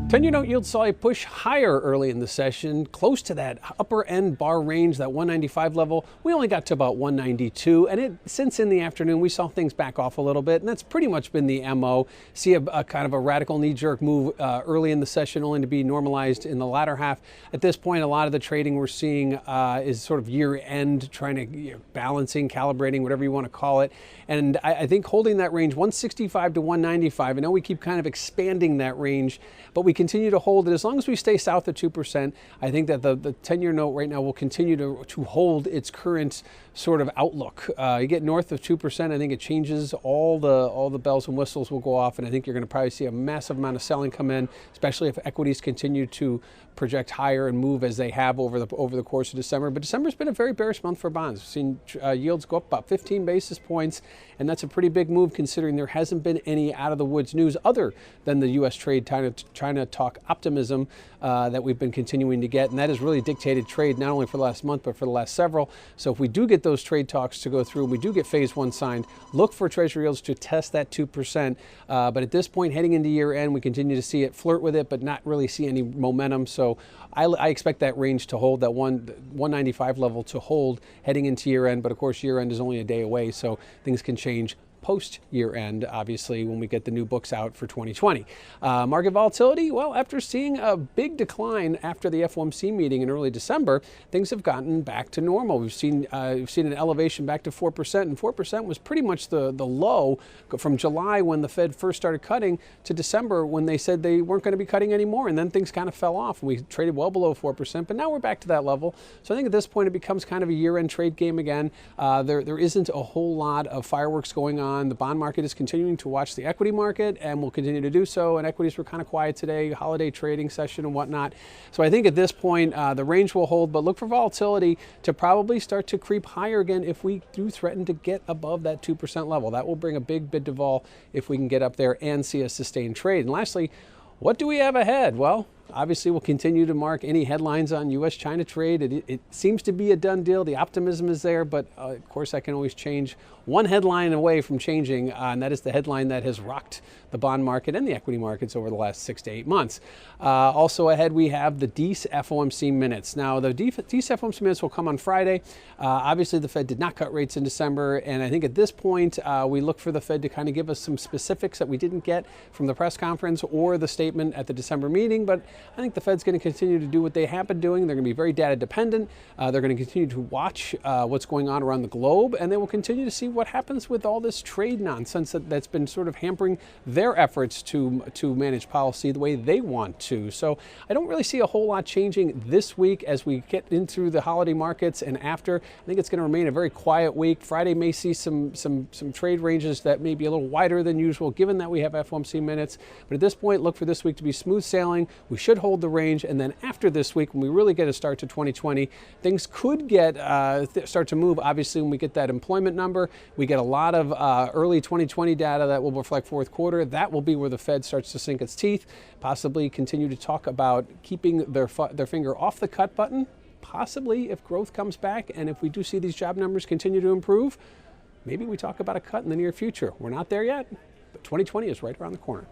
10-year note yield saw a push higher early in the session, close to that upper end bar range, that 195 level. We only got to about 192, and since in the afternoon we saw things back off a little bit, and that's pretty much been the MO. See a kind of a radical knee-jerk move early in the session, only to be normalized in the latter half. At this point, a lot of the trading we're seeing is sort of year-end, trying to balancing, calibrating, whatever you want to call it. And I think holding that range, 165 to 195. I know we keep kind of expanding that range, but we continue to hold it. As long as we stay south of 2%, I think that the 10-year note right now will continue to hold its current sort of outlook. You get north of 2%, I think it changes, all the bells and whistles will go off, and I think you're going to probably see a massive amount of selling come in, especially if equities continue to project higher and move as they have over the course of December. But December's been a very bearish month for bonds. We've seen yields go up about 15 basis points, and that's a pretty big move considering there hasn't been any out of the woods news other than the U.S. trade China talk optimism that we've been continuing to get, and that has really dictated trade not only for the last month but for the last several. So if we do get those trade talks to go through, and we do get phase one signed, look for Treasury yields to test that 2%. But at this point, heading into year end, we continue to see it flirt with it, but not really see any momentum. So I expect that range to hold, that 195 level to hold heading into year end. But of course, year end is only a day away, so things can change post year end, obviously, when we get the new books out for 2020. Market volatility, well, after seeing a big decline after the FOMC meeting in early December, things have gotten back to normal. We've seen an elevation back to 4%, and 4% was pretty much the low from July when the Fed first started cutting to December when they said they weren't going to be cutting anymore, and then things kind of fell off and we traded well below 4%, but now we're back to that level. So I think at this point it becomes kind of a year-end trade game again. There isn't a whole lot of fireworks going on. The bond market is continuing to watch the equity market and will continue to do so, and equities were kind of quiet today, holiday trading session and whatnot. So I think at this point the range will hold, but look for volatility to probably start to creep higher again if we do threaten to get above that 2% level. That will bring a big bid to vol if we can get up there and see a sustained trade. And lastly, what do we have ahead? Well, obviously, we'll continue to mark any headlines on U.S.-China trade. It seems to be a done deal. The optimism is there, but of course, I can always change one headline away from changing, and that is the headline that has rocked the bond market and the equity markets over the last 6 to 8 months. Also ahead, we have the DECE FOMC minutes. Now, the DECE FOMC minutes will come on Friday. Obviously, the Fed did not cut rates in December, and I think at this point, we look for the Fed to kind of give us some specifics that we didn't get from the press conference or the statement at the December meeting, but I think the Fed's going to continue to do what they have been doing. They're going to be very data dependent. They're going to continue to watch what's going on around the globe, and they will continue to see what happens with all this trade nonsense that's been sort of hampering their efforts to manage policy the way they want to. So I don't really see a whole lot changing this week as we get into the holiday markets and after. I think it's going to remain a very quiet week. Friday may see some trade ranges that may be a little wider than usual, given that we have FOMC minutes. But at this point, look for this week to be smooth sailing. We should hold the range, and then after this week, when we really get a start to 2020, things could get start to move. Obviously, when we get that employment number, we get a lot of early 2020 data that will reflect fourth quarter. That will be where the Fed starts to sink its teeth, possibly continue to talk about keeping their finger off the cut button, possibly if growth comes back and if we do see these job numbers continue to improve, maybe we talk about a cut in the near future. We're not there yet, but 2020 is right around the corner.